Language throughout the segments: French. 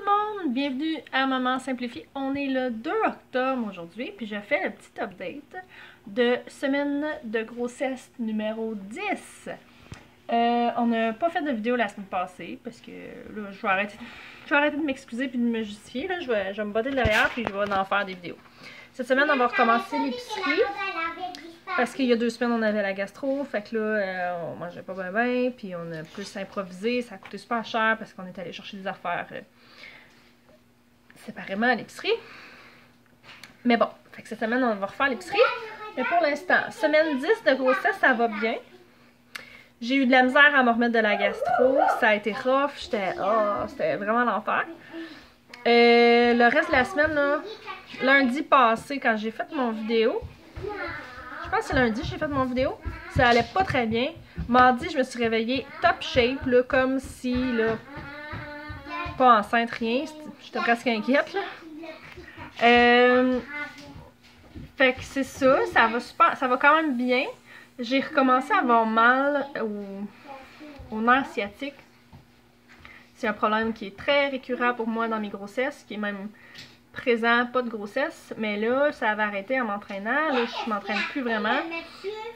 le monde! Bienvenue à Maman Simplifiée. On est le 2 octobre aujourd'hui, puis je fais le petit update de semaine de grossesse numéro 10. On n'a pas fait de vidéo la semaine passée, parce que là, je vais arrêter de m'excuser puis de me justifier. Là, je vais me botter de derrière, puis je vais en faire des vidéos. Cette semaine, on va recommencer l'épicerie. Parce qu'il y a 2 semaines, on avait la gastro, fait que là, on mangeait pas bien, puis on a plus improvisé, ça a coûté super cher parce qu'on est allé chercher des affaires séparément à l'épicerie. Mais bon, fait que cette semaine, on va refaire l'épicerie. Mais pour l'instant, semaine 10 de grossesse, ça va bien. J'ai eu de la misère à me remettre de la gastro, ça a été rough, c'était vraiment l'enfer. Le reste de la semaine, là, lundi passé, quand j'ai fait mon vidéo, je pense que c'est lundi que j'ai fait mon vidéo, ça allait pas très bien. Mardi, je me suis réveillée top shape, là, comme si, là, pas enceinte, rien. J'étais presque inquiète, là. Fait que c'est ça, ça va quand même bien. J'ai recommencé à avoir mal au nerf sciatique. C'est un problème qui est très récurrent pour moi dans mes grossesses, qui est même présent, pas de grossesse, mais là, ça avait arrêté en m'entraînant. Là, je m'entraîne plus vraiment.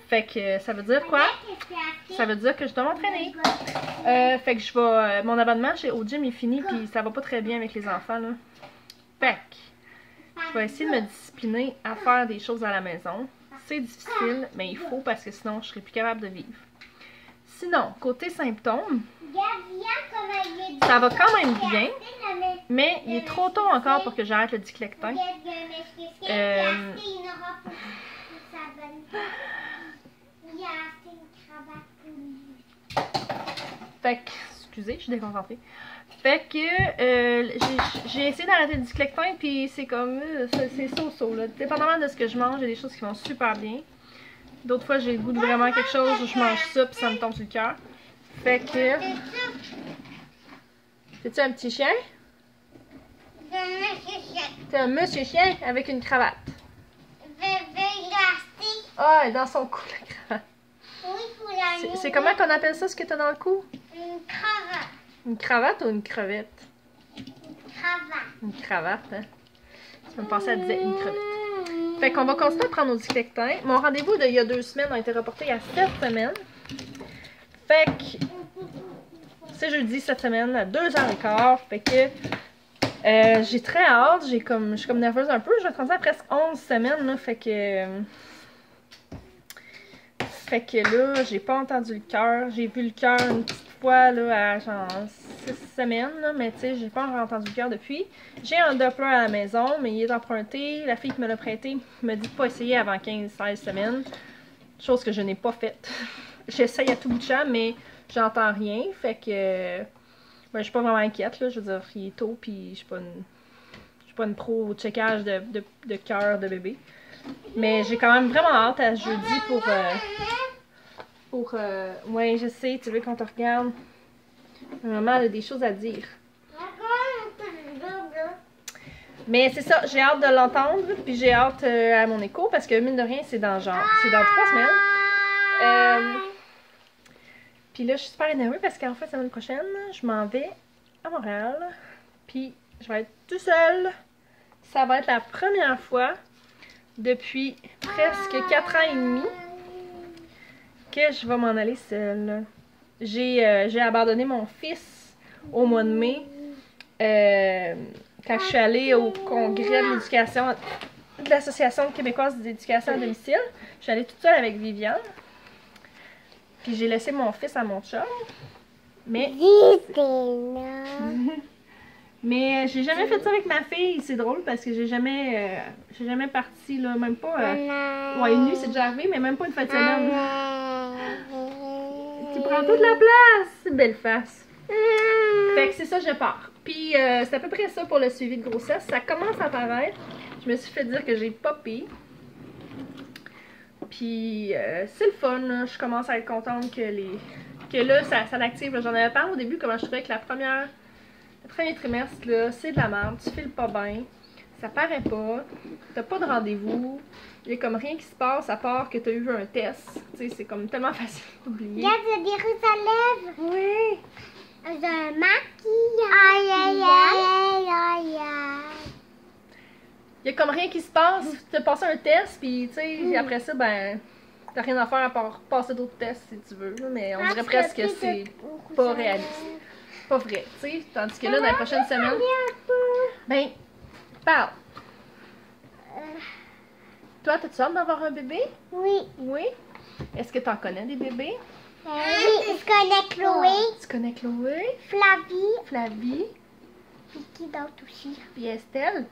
Fait que ça veut dire quoi? Ça veut dire que je dois m'entraîner. Fait que je vais. Mon abonnement au gym est fini, puis ça va pas très bien avec les enfants, là. Fait que je vais essayer de me discipliner à faire des choses à la maison. C'est difficile, mais il faut parce que sinon, je serai plus capable de vivre. Sinon, côté symptômes, ça va quand même bien, mais il est trop tôt encore pour que j'arrête le diclectin. Fait que, excusez, je suis déconcentrée. Fait que j'ai essayé d'arrêter le diclectin, puis c'est comme, c'est so-so, là. Dépendamment de ce que je mange, il y a des choses qui vont super bien. D'autres fois, j'ai le goût de vraiment quelque chose, je mange ça, puis ça me tombe sur le cœur. Fait que... C'est-tu un petit chien? C'est un monsieur chien avec une cravate. Ah, elle est dans son cou, la cravate. C'est comment qu'on appelle ça, ce que t'as dans le cou? Une cravate. Une cravate ou une crevette? Cravate. Une cravate, hein? Ça me pensait à dire une crevette. Fait qu'on va continuer à prendre nos diclectins. Mon rendez-vous d'il y a 2 semaines a été reporté à 7 semaines. Fait que c'est jeudi cette semaine à 2h15. Fait que j'ai très hâte. Je suis comme nerveuse un peu. Je vais commencer à presque 11 semaines. Là, fait que là, j'ai pas entendu le cœur. J'ai vu le cœur une petite fois là, à genre 6 semaines. Là, mais tu sais, j'ai pas entendu le cœur depuis. J'ai un Doppler à la maison, mais il est emprunté. La fille qui me l'a prêté me dit de pas essayer avant 15-16 semaines. Chose que je n'ai pas faite. J'essaye à tout bout de champ, mais j'entends rien. Fait que ben, je suis pas vraiment inquiète. Là. Je veux dire, il est tôt, puis je suis pas une pro au checkage de cœur de bébé. Mais j'ai quand même vraiment hâte à jeudi pour ouais, je sais, tu veux qu'on te regarde. Maman a des choses à dire. Mais c'est ça, j'ai hâte de l'entendre, puis j'ai hâte à mon écho, parce que mine de rien, c'est dans 3 semaines. Puis là, je suis super énervée parce qu'en fait, la semaine prochaine, je m'en vais à Montréal, puis je vais être tout seule. Ça va être la première fois depuis presque 4 ans et demi que je vais m'en aller seule. J'ai abandonné mon fils au mois de mai quand je suis allée au congrès de l'éducation de l'Association québécoise d'éducation à domicile. Je suis allée toute seule avec Viviane. Puis j'ai laissé mon fils à mon chum. Mais mais j'ai jamais fait ça avec ma fille. C'est drôle parce que j'ai jamais parti là, même pas ouais, une nuit c'est déjà arrivé, mais même pas une fin de semaine. Tu prends toute la place, belle face. Fait que c'est ça, je pars. Puis c'est à peu près ça pour le suivi de grossesse. Ça commence à paraître. Je me suis fait dire que j'ai popé. Puis c'est le fun, là. Je commence à être contente que là, ça l'active. J'en avais parlé au début, comment je trouvais que le premier trimestre, là, c'est de la merde. Tu files pas bien. Ça paraît pas. T'as pas de rendez-vous. Il y a comme rien qui se passe à part que t'as eu un test. Tu sais, c'est comme tellement facile d'oublier. Regarde, il y a des rouges à lèvres. Oui. J'ai un maquillage. Aïe, aïe, aïe. comme rien qui se passe. Tu as passé un test, puis tu sais, après ça, ben, t'as rien à faire à part passer d'autres tests si tu veux. Là, mais on dirait presque que c'est pas réaliste. Pas vrai, tu sais. Tandis que là, dans les prochaines semaines, ben, parle. Toi, t'as-tu hâte d'avoir un bébé? Oui. Oui. Est-ce que t'en connais des bébés? Oui, je connais Chloé, Tu connais Chloé, Flavie, Flavie, puis qui d'autre aussi? puis Estelle?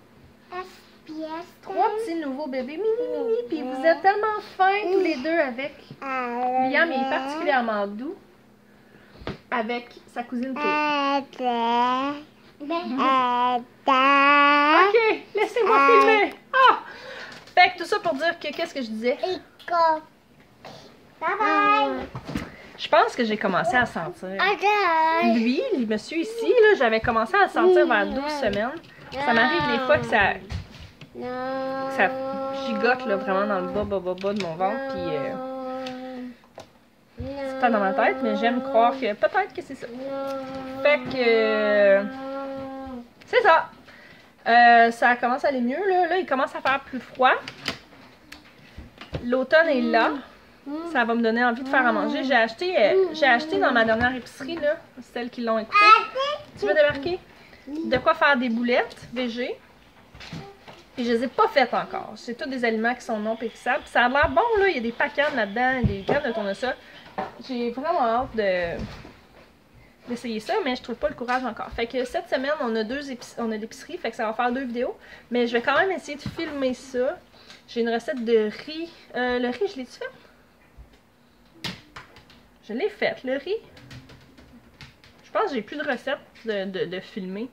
SPS. 3 petits nouveaux bébés mini, puis vous êtes tellement fins tous les deux avec. Liam est particulièrement doux avec sa cousine Chloé. Ok, laissez-moi filmer. Ah! Fait que tout ça pour dire que qu'est-ce que je disais? Bye bye. Je pense que j'ai commencé à sentir. Bye. Lui, le monsieur ici, là, j'avais commencé à sentir vers 12 semaines. Ça m'arrive des fois que ça gigote là, vraiment dans le bas de mon ventre. Puis c'est pas dans ma tête, mais j'aime croire que peut-être que c'est ça. Fait que c'est ça. Ça commence à aller mieux. Là, il commence à faire plus froid. L'automne est là. Ça va me donner envie de faire à manger. J'ai acheté dans ma dernière épicerie, là, celles qui l'ont écouté. Tu veux débarquer? De quoi faire des boulettes végé. Et je les ai pas faites encore. C'est tous des aliments qui sont non périssables. Ça a l'air bon, là. Il y a des pacanes là-dedans, des graines de tournesol. J'ai vraiment hâte d'essayer ça, mais je trouve pas le courage encore. Fait que cette semaine, on a l'épicerie, fait que ça va faire 2 vidéos. Mais je vais quand même essayer de filmer ça. J'ai une recette de riz. Le riz, je l'ai-tu fait? Je l'ai fait, le riz. Je pense que j'ai plus de recettes de filmer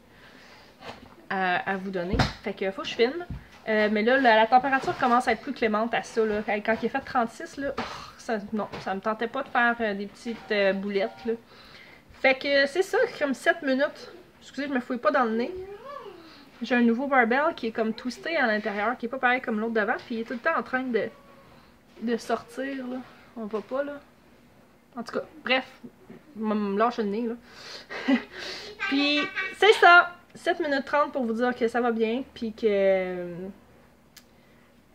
à vous donner. Fait que faut que je filme. Mais là, la température commence à être plus clémente à ça. Là. Quand il est fait 36, là, non, ça me tentait pas de faire des petites boulettes. Là. Fait que c'est ça, comme 7 minutes. Excusez, je me fouille pas dans le nez. J'ai un nouveau barbell qui est comme twisté à l'intérieur, qui est pas pareil comme l'autre d'avant. Puis il est tout le temps en train de sortir. Là. On voit pas, là. En tout cas, bref, je me lâche le nez, là. Puis, c'est ça! 7 minutes 30 pour vous dire que ça va bien, puis que...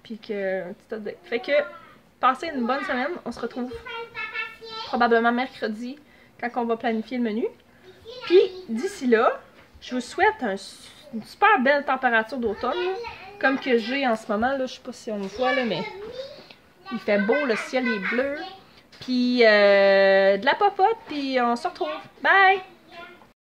petit update. Fait que, passez une bonne semaine. On se retrouve probablement mercredi, quand on va planifier le menu. Puis, d'ici là, je vous souhaite une super belle température d'automne, comme que j'ai en ce moment, là. Je sais pas si on le voit, là, mais il fait beau, le ciel est bleu. Puis de la popote, puis on se retrouve. Bye!